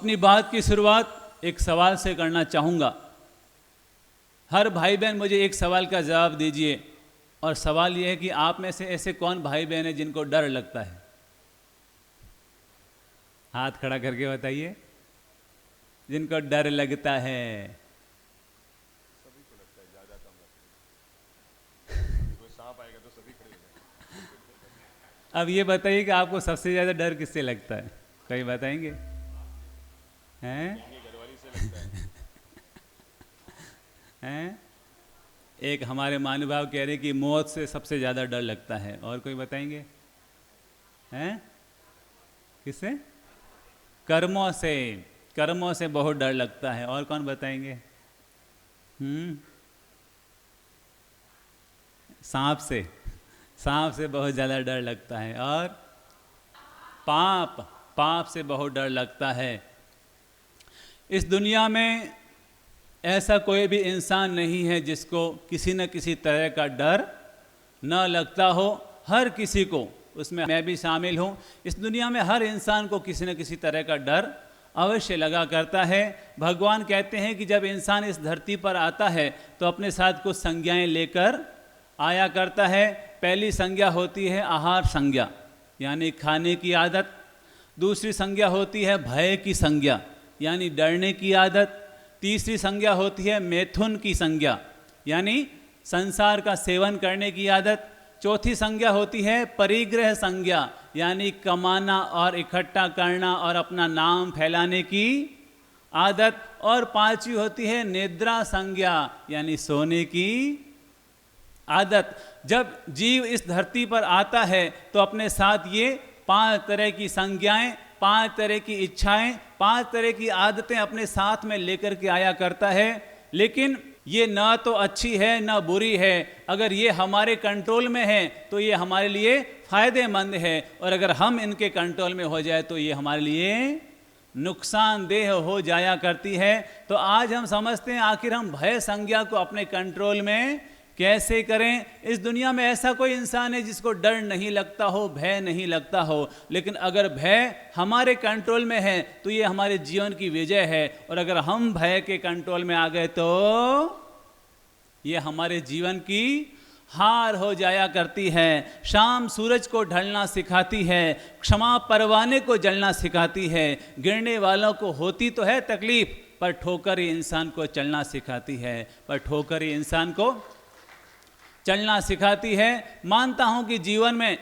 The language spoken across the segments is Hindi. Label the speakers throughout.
Speaker 1: अपनी बात की शुरुआत एक सवाल से करना चाहूँगा। हर भाई बहन मुझे एक सवाल का जवाब दीजिए, और सवाल यह है कि आप में से ऐसे कौन भाई बहन है जिनको डर लगता है? हाथ खड़ा करके बताइए, जिनको डर लगता है।
Speaker 2: सभी को लगता है, ज्यादा कम लगता है। कोई सांप आएगा तो सभी खड़े हो जाएंगे।
Speaker 1: अब ये बताइए कि आपको सबसे ज़्यादा डर किससे लगता है? कोई बताएंगे? हैं?
Speaker 2: घरवाली से लगता है।
Speaker 1: हैं? एक हमारे महानुभाव कह रहे कि मौत से सबसे ज़्यादा डर लगता है। और कोई बताएंगे? हैं? किससे? कर्मों से। कर्मों से बहुत डर लगता है। और कौन बताएंगे? सांप से। सांप से बहुत ज़्यादा डर लगता है। और पाप। पाप से बहुत डर लगता है। इस दुनिया में ऐसा कोई भी इंसान नहीं है जिसको किसी न किसी तरह का डर न लगता हो। हर किसी को, उसमें मैं भी शामिल हूँ, इस दुनिया में हर इंसान को किसी न किसी तरह का डर अवश्य लगा करता है। भगवान कहते हैं कि जब इंसान इस धरती पर आता है तो अपने साथ कुछ संज्ञाएं लेकर आया करता है। पहली संज्ञा होती है आहार संज्ञा, यानी खाने की आदत। दूसरी संज्ञा होती है भय की संज्ञा, यानी डरने की आदत। तीसरी संज्ञा होती है मैथुन की संज्ञा, यानी संसार का सेवन करने की आदत। चौथी संज्ञा होती है परिग्रह संज्ञा, यानी कमाना और इकट्ठा करना और अपना नाम फैलाने की आदत। और पांचवी होती है निद्रा संज्ञा, यानी सोने की आदत। जब जीव इस धरती पर आता है तो अपने साथ ये 5 तरह की संज्ञाएं, 5 तरह की इच्छाएं, 5 तरह की आदतें अपने साथ में लेकर के आया करता है। लेकिन ये ना तो अच्छी है ना बुरी है। अगर ये हमारे कंट्रोल में है तो ये हमारे लिए फायदेमंद है, और अगर हम इनके कंट्रोल में हो जाए तो ये हमारे लिए नुकसानदेह हो जाया करती है। तो आज हम समझते हैं आखिर हम भय संज्ञा को अपने कंट्रोल में कैसे करें। इस दुनिया में ऐसा कोई इंसान है जिसको डर नहीं लगता हो, भय नहीं लगता हो। लेकिन अगर भय हमारे कंट्रोल में है तो ये हमारे जीवन की विजय है, और अगर हम भय के कंट्रोल में आ गए तो ये हमारे जीवन की हार हो जाया करती है। शाम सूरज को ढलना सिखाती है, क्षमा परवाने को जलना सिखाती है। गिरने वालों को होती तो है तकलीफ, पर ठोकर ही इंसान को चलना सिखाती है। पर ठोकर ही इंसान को चलना सिखाती है। मानता हूं कि जीवन में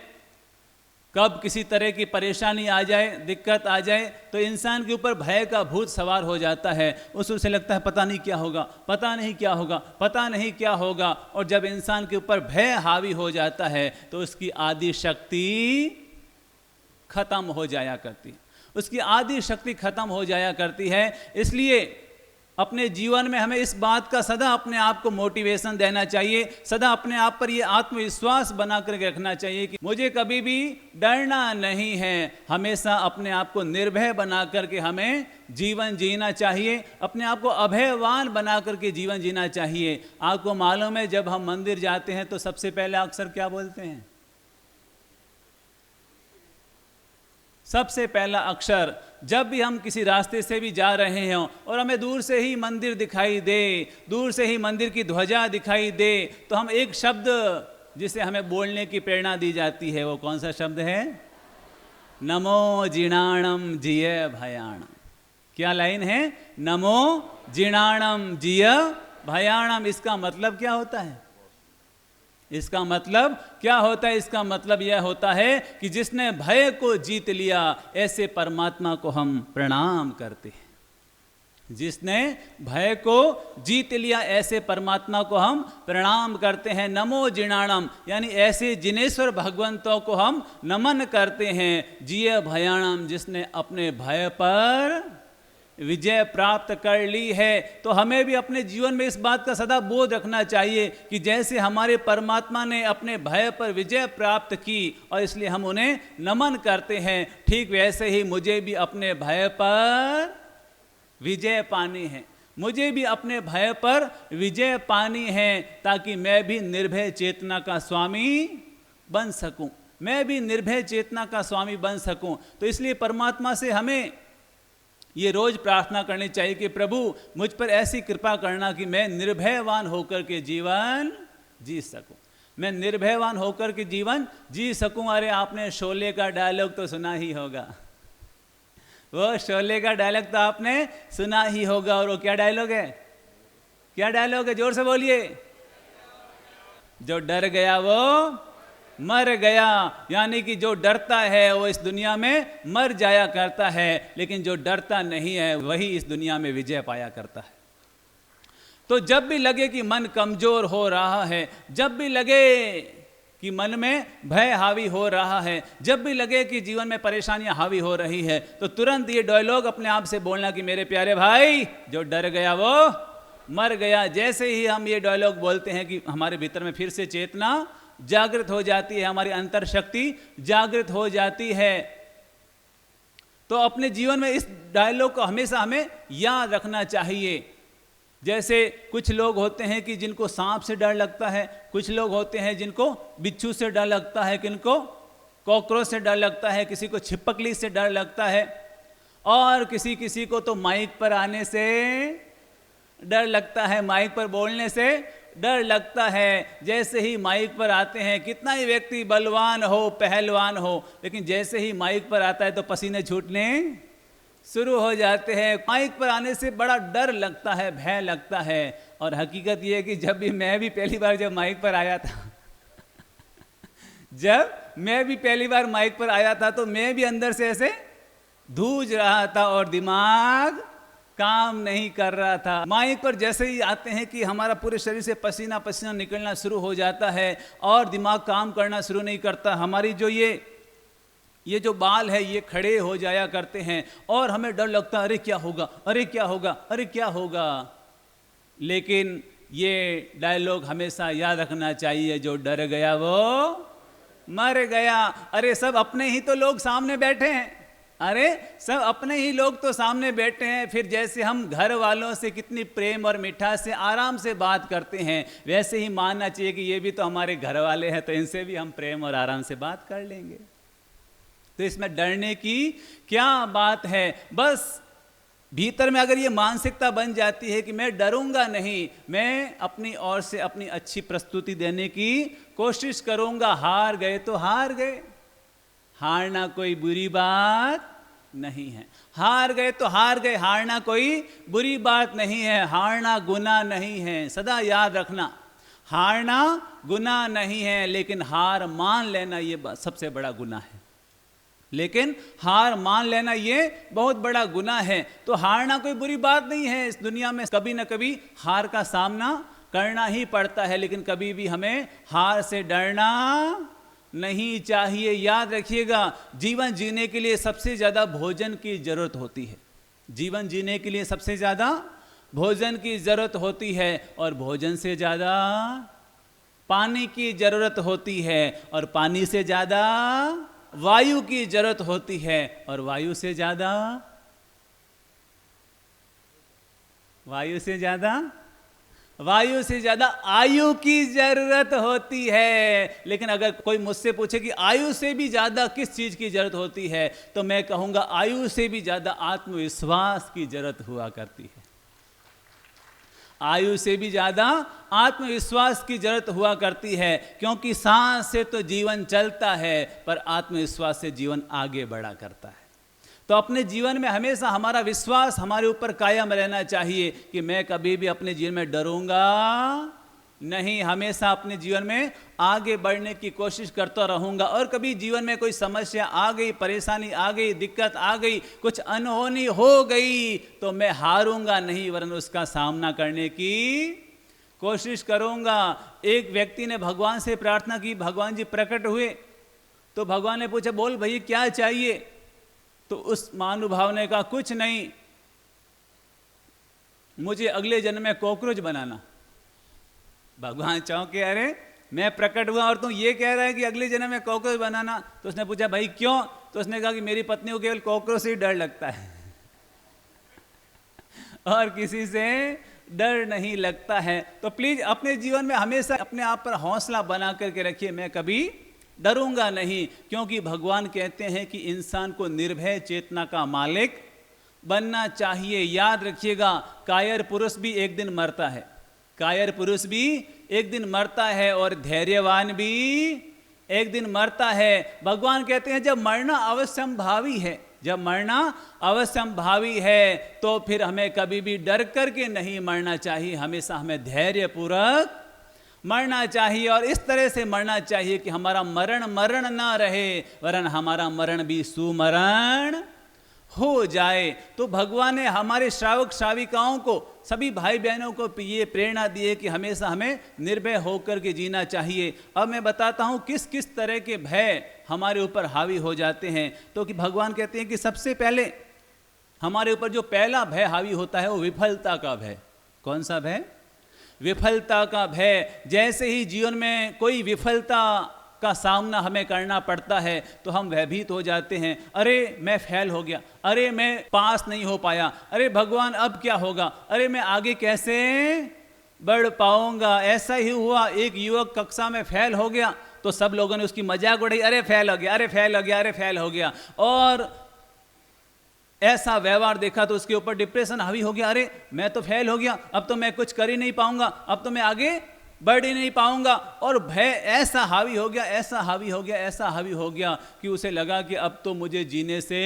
Speaker 1: कब किसी तरह की परेशानी आ जाए, दिक्कत आ जाए, तो इंसान के ऊपर भय का भूत सवार हो जाता है। उसे लगता है पता नहीं क्या होगा, पता नहीं क्या होगा, पता नहीं क्या होगा। और जब इंसान के ऊपर भय हावी हो जाता है तो उसकी आदि शक्ति खत्म हो जाया करती है। उसकी आदि शक्ति खत्म हो जाया करती है। इसलिए अपने जीवन में हमें इस बात का सदा अपने आप को मोटिवेशन देना चाहिए, सदा अपने आप पर ये आत्मविश्वास बना कर रखना चाहिए कि मुझे कभी भी डरना नहीं है। हमेशा अपने आप को निर्भय बना करके हमें जीवन जीना चाहिए, अपने आप को अभयवान बना करके जीवन जीना चाहिए। आपको मालूम है जब हम मंदिर जाते हैं तो सबसे पहले अक्सर क्या बोलते हैं? सबसे पहला अक्षर, जब भी हम किसी रास्ते से भी जा रहे हों और हमें दूर से ही मंदिर दिखाई दे, दूर से ही मंदिर की ध्वजा दिखाई दे, तो हम एक शब्द जिसे हमें बोलने की प्रेरणा दी जाती है, वो कौन सा शब्द है? नमो जिणाणम जिय भयाणम। क्या लाइन है? नमो जिणाणम जिय भयाणम। इसका मतलब क्या होता है? इसका मतलब क्या होता है? इसका मतलब यह होता है कि जिसने भय को जीत लिया, ऐसे परमात्मा को हम प्रणाम करते हैं। जिसने भय को जीत लिया, ऐसे परमात्मा को हम प्रणाम करते हैं। नमो जिणाणम, यानी ऐसे जिनेश्वर भगवंतों को हम नमन करते हैं। जिय भयाणम, जिसने अपने भय पर विजय प्राप्त कर ली है। तो हमें भी अपने जीवन में इस बात का सदा बोध रखना चाहिए कि जैसे हमारे परमात्मा ने अपने भय पर विजय प्राप्त की और इसलिए हम उन्हें नमन करते हैं, ठीक वैसे ही मुझे भी अपने भय पर विजय पानी है। मुझे भी अपने भय पर विजय पानी है ताकि मैं भी निर्भय चेतना का स्वामी बन सकूं, मैं भी निर्भय चेतना का स्वामी बन सकूं। तो इसलिए परमात्मा से हमें ये रोज प्रार्थना करनी चाहिए कि प्रभु मुझ पर ऐसी कृपा करना कि मैं निर्भयवान होकर के जीवन जी सकूं, मैं निर्भयवान होकर के जीवन जी सकूं। अरे आपने शोले का डायलॉग तो सुना ही होगा, वो शोले का डायलॉग तो आपने सुना ही होगा। और वो क्या डायलॉग है, क्या डायलॉग है, जोर से बोलिए। जो डर गया वो मर गया, यानी कि जो डरता है वो इस दुनिया में मर जाया करता है, लेकिन जो डरता नहीं है वही इस दुनिया में विजय पाया करता है। तो जब भी लगे कि मन कमजोर हो रहा है, जब भी लगे कि मन में भय हावी हो रहा है, जब भी लगे कि जीवन में परेशानियां हावी हो रही है, तो तुरंत ये डायलॉग अपने आप से बोलना कि मेरे प्यारे भाई, जो डर गया वो मर गया। जैसे ही हम ये डायलॉग बोलते हैं कि हमारे भीतर में फिर से चेतना जागृत हो जाती है, हमारी अंतर शक्ति जागृत हो जाती है। तो अपने जीवन में इस डायलॉग को हमेशा हमें याद रखना चाहिए। जैसे कुछ लोग होते हैं कि जिनको सांप से डर लगता है, कुछ लोग होते हैं जिनको बिच्छू से डर लगता है, किनको कॉकरोच से डर लगता है, किसी को छिपकली से डर लगता है, और किसी किसी को तो माइक पर आने से डर लगता है, माइक पर बोलने से डर लगता है। जैसे ही माइक पर आते हैं, कितना ही व्यक्ति बलवान हो, पहलवान हो, लेकिन जैसे ही माइक पर आता है तो पसीने छूटने शुरू हो जाते हैं। माइक पर आने से बड़ा डर लगता है, भय लगता है। और हकीकत यह है कि जब भी मैं भी पहली बार जब माइक पर आया था जब मैं भी पहली बार माइक पर आया था तो मैं भी अंदर से ऐसे धूज रहा था और दिमाग काम नहीं कर रहा था। माइक पर जैसे ही आते हैं कि हमारा पूरे शरीर से पसीना पसीना निकलना शुरू हो जाता है और दिमाग काम करना शुरू नहीं करता। हमारी जो ये जो बाल है ये खड़े हो जाया करते हैं और हमें डर लगता है, अरे क्या होगा, अरे क्या होगा, अरे क्या होगा। लेकिन ये डायलॉग हमेशा याद रखना चाहिए, जो डर गया वो मर गया। अरे सब अपने ही तो लोग सामने बैठे हैं, अरे सब अपने ही लोग तो सामने बैठे हैं। फिर जैसे हम घर वालों से कितनी प्रेम और मिठास से आराम से बात करते हैं, वैसे ही मानना चाहिए कि ये भी तो हमारे घर वाले हैं, तो इनसे भी हम प्रेम और आराम से बात कर लेंगे। तो इसमें डरने की क्या बात है। बस भीतर में अगर ये मानसिकता बन जाती है कि मैं डरूंगा नहीं, मैं अपनी ओर से अपनी अच्छी प्रस्तुति देने की कोशिश करूंगा, हार गए तो हार गए, हारना कोई बुरी बात नहीं है। हार गए तो हार गए, हारना कोई बुरी बात नहीं है, हारना गुनाह नहीं है। सदा याद रखना, हारना गुनाह नहीं है, लेकिन हार मान लेना ये सबसे बड़ा गुनाह है। लेकिन हार मान लेना ये बहुत बड़ा गुनाह है। तो हारना कोई बुरी बात नहीं है। इस दुनिया में कभी ना कभी हार का सामना करना ही पड़ता है, लेकिन कभी भी हमें हार से डरना नहीं चाहिए। याद रखिएगा, जीवन जीने के लिए सबसे ज्यादा भोजन की जरूरत होती है। जीवन जीने के लिए सबसे ज्यादा भोजन की जरूरत होती है, और भोजन से ज्यादा पानी की जरूरत होती है, और पानी से ज्यादा वायु की जरूरत होती है, और वायु से ज्यादा आयु की जरूरत होती है। लेकिन अगर कोई मुझसे पूछे कि आयु से भी ज्यादा किस चीज की जरूरत होती है, तो मैं कहूंगा आयु से भी ज्यादा आत्मविश्वास की जरूरत हुआ करती है। आयु से भी ज्यादा आत्मविश्वास की जरूरत हुआ करती है, क्योंकि सांस से तो जीवन चलता है, पर आत्मविश्वास से जीवन आगे बढ़ा करता है। तो अपने जीवन में हमेशा हमारा विश्वास हमारे ऊपर कायम रहना चाहिए कि मैं कभी भी अपने जीवन में डरूंगा नहीं, हमेशा अपने जीवन में आगे बढ़ने की कोशिश करता रहूंगा। और कभी जीवन में कोई समस्या आ गई, परेशानी आ गई, दिक्कत आ गई, कुछ अनहोनी हो गई, तो मैं हारूंगा नहीं, वरन उसका सामना करने की कोशिश करूंगा। एक व्यक्ति ने भगवान से प्रार्थना की, भगवान जी प्रकट हुए, तो भगवान ने पूछा, बोल भई क्या चाहिए। तो उस महानुभाव ने कहा, कुछ नहीं, मुझे अगले जन्म में कॉकरोच बनाना। भगवान चौंके, अरे मैं प्रकट हुआ और तुम ये कह रहा है कि अगले जन्म में कॉकरोच बनाना। तो उसने पूछा, भाई क्यों। तो उसने कहा कि मेरी पत्नी को केवल कॉकरोच से ही डर लगता है और किसी से डर नहीं लगता है। तो प्लीज अपने जीवन में हमेशा अपने आप पर हौसला बना करके रखिए, मैं कभी डरूंगा नहीं, क्योंकि भगवान कहते हैं कि इंसान को निर्भय चेतना का मालिक बनना चाहिए। याद रखिएगा, कायर पुरुष भी एक दिन मरता है, कायर पुरुष भी एक दिन मरता है और धैर्यवान भी एक दिन मरता है। भगवान कहते हैं जब मरना अवश्यंभावी है, जब मरना अवश्यंभावी है तो फिर हमें कभी भी डर करके नहीं मरना चाहिए, हमेशा हमें धैर्यपूर्वक मरना चाहिए और इस तरह से मरना चाहिए कि हमारा मरण ना रहे वरन हमारा मरण भी सुमरण हो जाए। तो भगवान ने हमारे श्रावक श्राविकाओं को, सभी भाई बहनों को ये प्रेरणा दी है कि हमेशा हमें निर्भय होकर के जीना चाहिए। अब मैं बताता हूँ किस किस तरह के भय हमारे ऊपर हावी हो जाते हैं। तो कि भगवान कहते हैं कि सबसे पहले हमारे ऊपर जो पहला भय हावी होता है वो विफलता का भय। कौन सा भय? विफलता का भय। जैसे ही जीवन में कोई विफलता का सामना हमें करना पड़ता है तो हम भयभीत हो जाते हैं। अरे मैं फेल हो गया, अरे मैं पास नहीं हो पाया, अरे भगवान अब क्या होगा, अरे मैं आगे कैसे बढ़ पाऊंगा। ऐसा ही हुआ, एक युवक कक्षा में फेल हो गया तो सब लोगों ने उसकी मजाक उड़ाई, अरे फेल हो गया, अरे फेल हो गया, अरे फेल हो गया। और ऐसा व्यवहार देखा तो उसके ऊपर डिप्रेशन हावी हो गया, अरे मैं तो फेल हो गया, अब तो मैं कुछ कर ही नहीं पाऊंगा, अब तो मैं आगे बढ़ ही नहीं पाऊंगा। और भय ऐसा हावी हो गया, ऐसा हावी हो गया, ऐसा हावी हो गया कि उसे लगा कि अब तो मुझे जीने से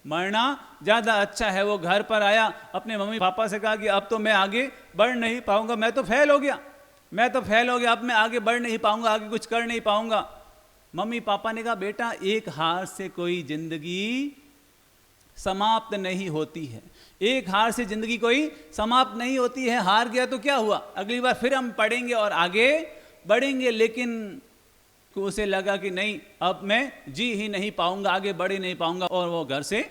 Speaker 1: मरना ज़्यादा अच्छा है। वो घर पर आया, अपने मम्मी पापा से कहा कि अब तो मैं आगे बढ़ नहीं पाऊंगा, मैं तो फेल हो गया, मैं तो फेल हो गया, अब मैं आगे बढ़ नहीं पाऊंगा, आगे कुछ कर नहीं पाऊंगा। मम्मी पापा ने कहा बेटा एक हार से कोई जिंदगी समाप्त नहीं होती है, एक हार से जिंदगी कोई समाप्त नहीं होती है। हार गया तो क्या हुआ, अगली बार फिर हम पढ़ेंगे और आगे बढ़ेंगे। लेकिन उसे लगा कि नहीं अब मैं जी ही नहीं पाऊंगा, आगे बढ़ ही नहीं पाऊंगा, और वो घर से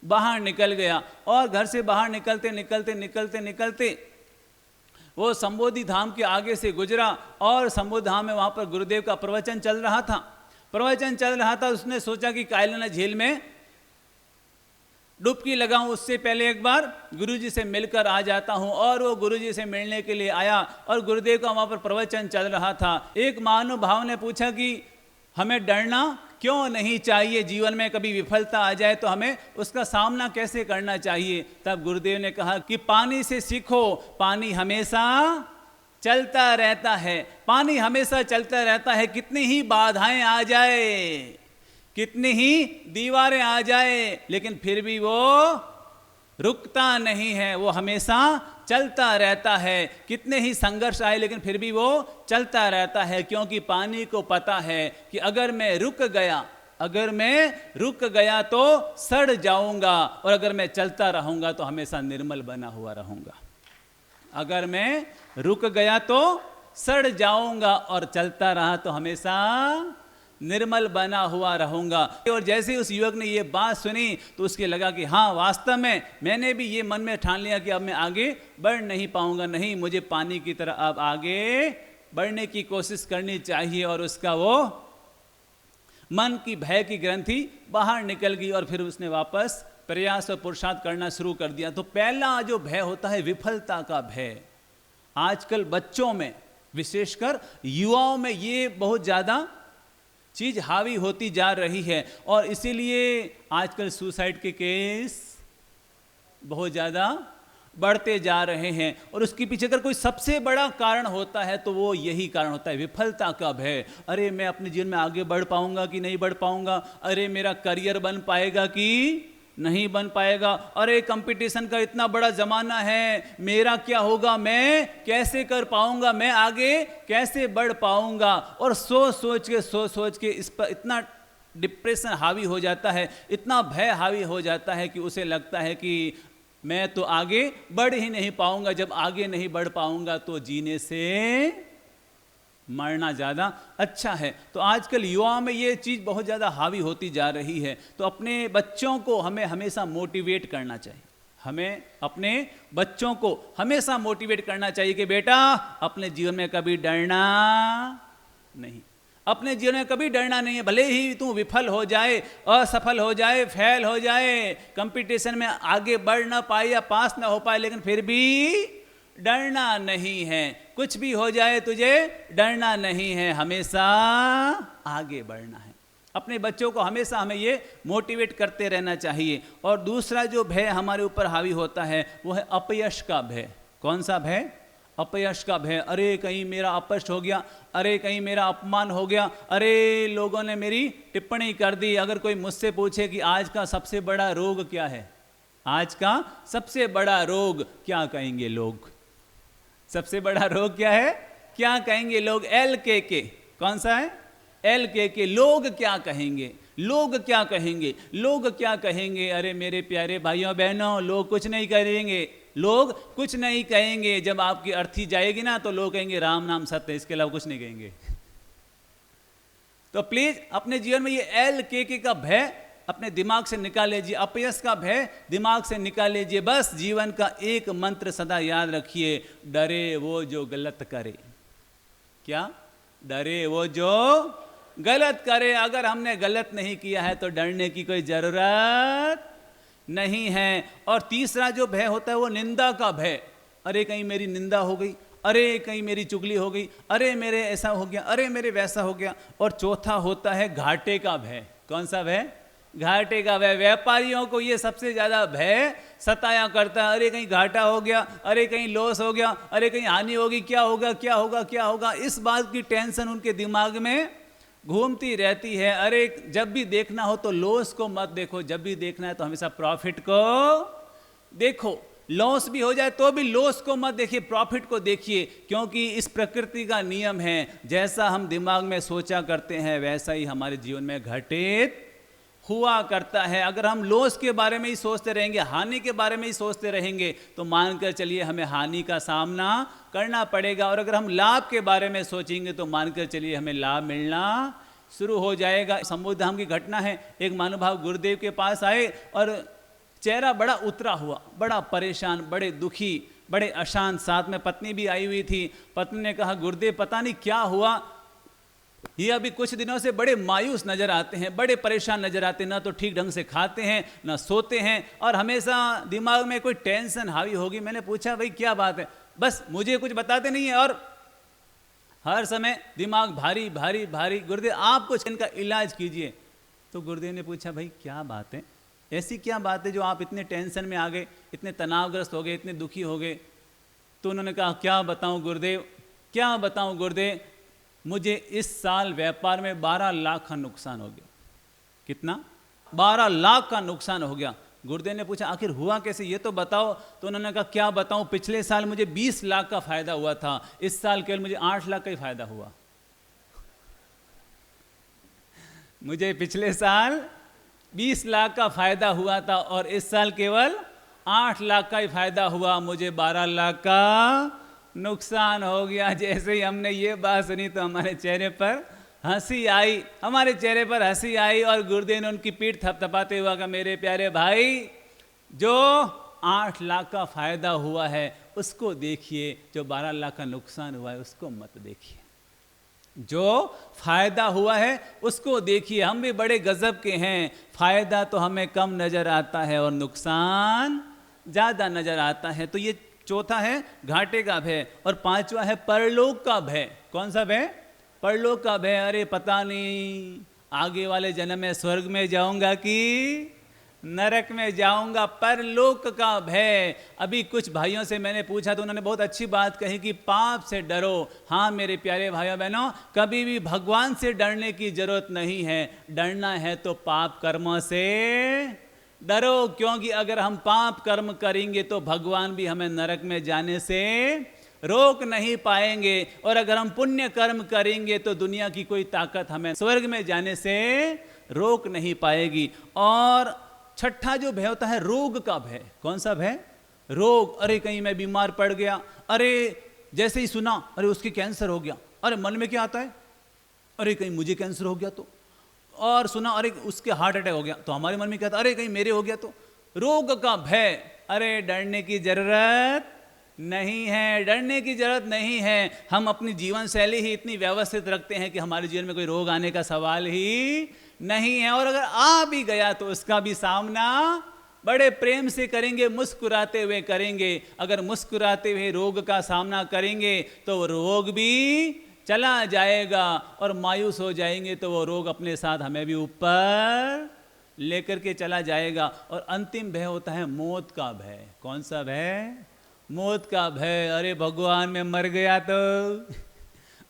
Speaker 1: बाहर निकल गया। और घर से बाहर निकलते निकलते निकलते निकलते वो संबोधि धाम के आगे से गुजरा और संबोधि धाम में वहां पर गुरुदेव का प्रवचन चल रहा था। प्रवचन चल रहा था, उसने सोचा कि कायलाना झील में डुबकी लगाऊं, उससे पहले एक बार गुरुजी से मिलकर आ जाता हूं। और वो गुरुजी से मिलने के लिए आया और गुरुदेव का वहां पर प्रवचन चल रहा था। एक महानुभाव ने पूछा कि हमें डरना क्यों नहीं चाहिए, जीवन में कभी विफलता आ जाए तो हमें उसका सामना कैसे करना चाहिए। तब गुरुदेव ने कहा कि पानी से सीखो, पानी हमेशा चलता रहता है, पानी हमेशा चलता रहता है, कितनी ही बाधाएं आ जाए, कितनी ही दीवारें आ जाए, लेकिन फिर भी वो रुकता नहीं है, वो हमेशा चलता रहता है। कितने ही संघर्ष आए लेकिन फिर भी वो चलता रहता है, क्योंकि पानी को पता है कि अगर मैं रुक गया, अगर मैं रुक गया तो सड़ जाऊंगा, और अगर मैं चलता रहूंगा तो हमेशा निर्मल बना हुआ रहूंगा। अगर मैं रुक गया तो सड़ जाऊंगा और चलता रहा तो हमेशा निर्मल बना हुआ रहूंगा। और जैसे उस युवक ने ये बात सुनी तो उसके लगा कि हाँ वास्तव में मैंने भी ये मन में ठान लिया कि अब मैं आगे बढ़ नहीं पाऊंगा, नहीं मुझे पानी की तरह अब आगे बढ़ने की कोशिश करनी चाहिए। और उसका वो मन की भय की ग्रंथि बाहर निकल गई और फिर उसने वापस प्रयास और पुरुषार्थ करना शुरू कर दिया। तो पहला जो भय होता है विफलता का भय, आजकल बच्चों में विशेषकर युवाओं में ये बहुत ज़्यादा चीज हावी होती जा रही है। और इसीलिए आजकल सुसाइड के केस बहुत ज़्यादा बढ़ते जा रहे हैं। और उसके पीछे अगर कोई सबसे बड़ा कारण होता है तो वो यही कारण होता है, विफलता का भय। अरे मैं अपने जीवन में आगे बढ़ पाऊंगा कि नहीं बढ़ पाऊंगा, अरे मेरा करियर बन पाएगा कि नहीं बन पाएगा, अरे कंपटीशन का इतना बड़ा जमाना है, मेरा क्या होगा, मैं कैसे कर पाऊंगा, मैं आगे कैसे बढ़ पाऊंगा। और सोच सोच के इस पर इतना डिप्रेशन हावी हो जाता है, इतना भय हावी हो जाता है कि उसे लगता है कि मैं तो आगे बढ़ ही नहीं पाऊंगा, जब आगे नहीं बढ़ पाऊंगा तो जीने से मरना ज़्यादा अच्छा है। तो आजकल युवाओं में ये चीज़ बहुत ज़्यादा हावी होती जा रही है। तो अपने बच्चों को हमें हमेशा मोटिवेट करना चाहिए, हमें अपने बच्चों को हमेशा मोटिवेट करना चाहिए कि बेटा अपने जीवन में कभी डरना नहीं, अपने जीवन में कभी डरना नहीं है। भले ही तू विफल हो जाए, असफल हो जाए, फेल हो जाए, कंपटीशन में आगे बढ़ ना पाए या पास ना हो पाए, लेकिन फिर भी डरना नहीं है। कुछ भी हो जाए तुझे डरना नहीं है, हमेशा आगे बढ़ना है। अपने बच्चों को हमेशा हमें ये मोटिवेट करते रहना चाहिए। और दूसरा जो भय हमारे ऊपर हावी होता है वो है अपयश का भय। कौन सा भय? अपयश का भय। अरे कहीं मेरा अपयश हो गया, अरे कहीं मेरा अपमान हो गया, अरे लोगों ने मेरी टिप्पणी कर दी। अगर कोई मुझसे पूछे कि आज का सबसे बड़ा रोग क्या है, आज का सबसे बड़ा रोग, क्या कहेंगे लोग? सबसे बड़ा रोग क्या है? क्या कहेंगे लोग? LKK। कौन सा है? LKK। लोग क्या कहेंगे? लोग क्या कहेंगे? लोग क्या कहेंगे? अरे मेरे प्यारे भाइयों बहनों, लोग कुछ नहीं करेंगे, लोग कुछ नहीं कहेंगे। जब आपकी अर्थी जाएगी ना तो लोग कहेंगे राम नाम सत्य, इसके अलावा कुछ नहीं कहेंगे। तो प्लीज अपने जीवन में ये LKK का भय अपने दिमाग से निकाल लीजिए, अपयश का भय दिमाग से निकाल लीजिए। बस जीवन का एक मंत्र सदा याद रखिए, डरे वो जो गलत करे। क्या? डरे वो जो गलत करे। अगर हमने गलत नहीं किया है तो डरने की कोई जरूरत नहीं है। और तीसरा जो भय होता है वो निंदा का भय। अरे कहीं मेरी निंदा हो गई, अरे कहीं मेरी चुगली हो गई, अरे मेरे ऐसा हो गया, अरे मेरे वैसा हो गया। और चौथा होता है घाटे का भय। कौन सा भय? घाटे का भय। व्यापारियों को ये सबसे ज्यादा भय सताया करता है। अरे कहीं घाटा हो गया, अरे कहीं लॉस हो गया, अरे कहीं हानि होगी, क्या होगा क्या होगा क्या होगा। इस बात की टेंशन उनके दिमाग में घूमती रहती है। अरे जब भी देखना हो तो लॉस को मत देखो, जब भी देखना है तो हमेशा प्रॉफिट को देखो। लॉस भी हो जाए तो भी लॉस को मत देखिए, प्रॉफिट को देखिए। क्योंकि इस प्रकृति का नियम है, जैसा हम दिमाग में सोचा करते हैं वैसा ही हमारे जीवन में घटित हुआ करता है। अगर हम लॉस के बारे में ही सोचते रहेंगे, हानि के बारे में ही सोचते रहेंगे, तो मानकर चलिए हमें हानि का सामना करना पड़ेगा। और अगर हम लाभ के बारे में सोचेंगे तो मानकर चलिए हमें लाभ मिलना शुरू हो जाएगा। संबोधाम की घटना है, एक महानुभाव गुरुदेव के पास आए और चेहरा बड़ा उतरा हुआ, बड़ा परेशान, बड़े दुखी, बड़े अशांत। साथ में पत्नी भी आई हुई थी। पत्नी ने कहा, गुरुदेव पता नहीं क्या हुआ, ये अभी कुछ दिनों से बड़े मायूस नजर आते हैं, बड़े परेशान नजर आते हैं, ना तो ठीक ढंग से खाते हैं ना सोते हैं, और हमेशा दिमाग में कोई टेंशन हावी होगी। मैंने पूछा भाई क्या बात है? बस मुझे कुछ बताते नहीं है और हर समय दिमाग भारी भारी भारी। गुरुदेव आप कुछ इनका इलाज कीजिए। तो गुरुदेव ने पूछा भाई क्या बात है, ऐसी क्या बात है जो आप इतने टेंशन में आ गए, इतने तनावग्रस्त हो गए, इतने दुखी हो गए? तो उन्होंने कहा क्या बताऊं गुरुदेव, क्या बताऊं गुरुदेव, मुझे इस साल व्यापार में 12 लाख का नुकसान हो गया। कितना? 12 लाख का नुकसान हो गया। गुरुदेव ने पूछा आखिर हुआ कैसे, ये तो बताओ। तो उन्होंने कहा क्या बताऊं, पिछले साल मुझे 20 लाख का फायदा हुआ था, इस साल केवल मुझे 8 लाख का ही फायदा हुआ। मुझे पिछले साल 20 लाख का फायदा हुआ था और इस साल केवल 8 लाख का ही फायदा हुआ, मुझे 12 लाख का नुकसान हो गया। जैसे ही हमने ये बात सुनी तो हमारे चेहरे पर हंसी आई, हमारे चेहरे पर हंसी आई। और गुरुदेव ने उनकी पीठ थपथपाते हुआ कहा, मेरे प्यारे भाई, जो 8 लाख का फायदा हुआ है उसको देखिए, जो 12 लाख का नुकसान हुआ है उसको मत देखिए। जो फायदा हुआ है उसको देखिए। हम भी बड़े गजब के हैं, फायदा तो हमें कम नजर आता है और नुकसान ज्यादा नजर आता है। तो ये चौथा है घाटे का भय। और पांचवा है परलोक का भय। कौन सा भय? परलोक का भय। अरे पता नहीं आगे वाले जन्म में स्वर्ग में जाऊंगा कि नरक में जाऊंगा। परलोक का भय। अभी कुछ भाइयों से मैंने पूछा तो उन्होंने बहुत अच्छी बात कही कि पाप से डरो। हाँ मेरे प्यारे भाइयों बहनों, कभी भी भगवान से डरने की जरूरत नहीं है, डरना है तो पाप कर्मों से डरो। क्योंकि अगर हम पाप कर्म करेंगे तो भगवान भी हमें नरक में जाने से रोक नहीं पाएंगे, और अगर हम पुण्य कर्म करेंगे तो दुनिया की कोई ताकत हमें स्वर्ग में जाने से रोक नहीं पाएगी। और छठा जो भय होता है रोग का भय। कौन सा भय? रोग। अरे कहीं मैं बीमार पड़ गया, अरे जैसे ही सुना अरे उसके कैंसर हो गया, अरे मन में क्या आता है, अरे कहीं मुझे कैंसर हो गया तो। और सुना अरे उसके हार्ट अटैक हो गया, तो हमारे मन में क्या था, अरे कहीं मेरे हो गया तो। रोग का भय। अरे डरने की जरूरत नहीं है, डरने की जरूरत नहीं है। हम अपनी जीवन शैली ही इतनी व्यवस्थित रखते हैं कि हमारे जीवन में कोई रोग आने का सवाल ही नहीं है। और अगर आ भी गया तो उसका भी सामना बड़े प्रेम से करेंगे, मुस्कुराते हुए करेंगे। अगर मुस्कुराते हुए रोग का सामना करेंगे तो रोग भी चला जाएगा और मायूस हो जाएंगे तो वो रोग अपने साथ हमें भी ऊपर लेकर के चला जाएगा। और अंतिम भय होता है मौत का भय। कौन सा भय? मौत का भय। अरे भगवान मैं मर गया तो,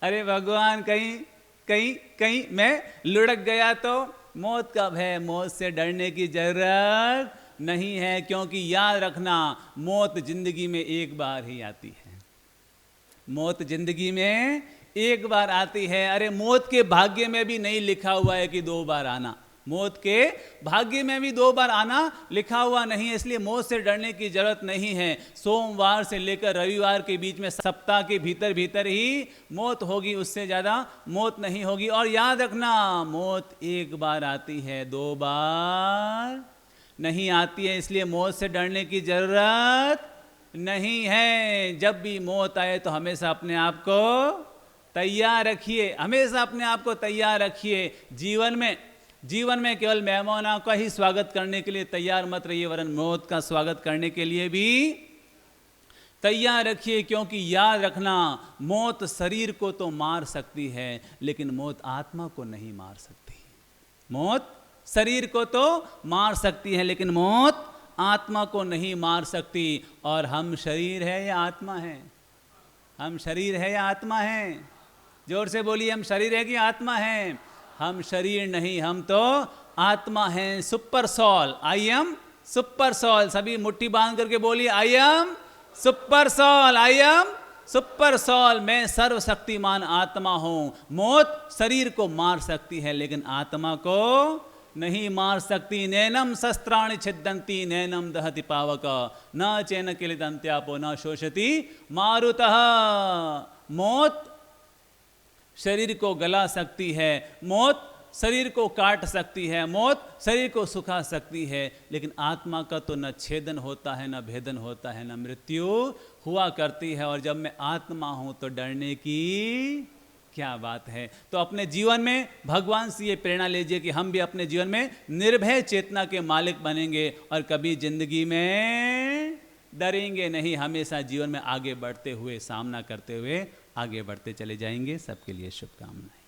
Speaker 1: अरे भगवान कहीं कहीं कहीं मैं लुढ़क गया तो। मौत का भय। मौत से डरने की जरूरत नहीं है, क्योंकि याद रखना मौत जिंदगी में एक बार ही आती है। मौत जिंदगी में एक बार आती है। अरे मौत के भाग्य में भी नहीं लिखा हुआ है कि 2 बार आना। मौत के भाग्य में भी 2 बार आना लिखा हुआ नहीं है, इसलिए मौत से डरने की जरूरत नहीं है। सोमवार से लेकर रविवार के बीच में सप्ताह के भीतर भीतर ही मौत होगी, उससे ज़्यादा मौत नहीं होगी। और याद रखना मौत एक बार आती है, 2 बार नहीं आती है, इसलिए मौत से डरने की जरूरत नहीं है। जब भी मौत आए तो हमेशा अपने आप को तैयार रखिए, हमेशा अपने आप को तैयार रखिए। जीवन में केवल मेहमानों का ही स्वागत करने के लिए तैयार मत रहिए, वरन मौत का स्वागत करने के लिए भी तैयार रखिए। क्योंकि याद रखना मौत शरीर को तो मार सकती है, लेकिन मौत आत्मा को नहीं मार सकती। मौत शरीर को तो मार सकती है, लेकिन मौत आत्मा को नहीं मार सकती। और हम शरीर है या आत्मा है? हम शरीर है या आत्मा है? जोर से बोलिए, हम शरीर है कि आत्मा है? हम शरीर नहीं, हम तो आत्मा हैं। Super soul, I am super soul. सभी मुट्ठी बांध करके बोलिए, I am super soul, I am super soul. मैं सर्वशक्तिमान आत्मा हूं। मौत शरीर को मार सकती है, लेकिन आत्मा को नहीं मार सकती। नैनम शस्त्राणि छिद्दन्ति नैनम दहति पावक न चैन किलिदन्त्यापो न शोषति मारुतः। मौत शरीर को गला सकती है, मौत शरीर को काट सकती है, मौत शरीर को सुखा सकती है, लेकिन आत्मा का तो न छेदन होता है, न भेदन होता है, न मृत्यु हुआ करती है। और जब मैं आत्मा हूं तो डरने की क्या बात है? तो अपने जीवन में भगवान से ये प्रेरणा लीजिए कि हम भी अपने जीवन में निर्भय चेतना के मालिक बनेंगे और कभी जिंदगी में डरेंगे नहीं। हमेशा जीवन में आगे बढ़ते हुए, सामना करते हुए आगे बढ़ते चले जाएंगे। सबके लिए शुभकामनाएं।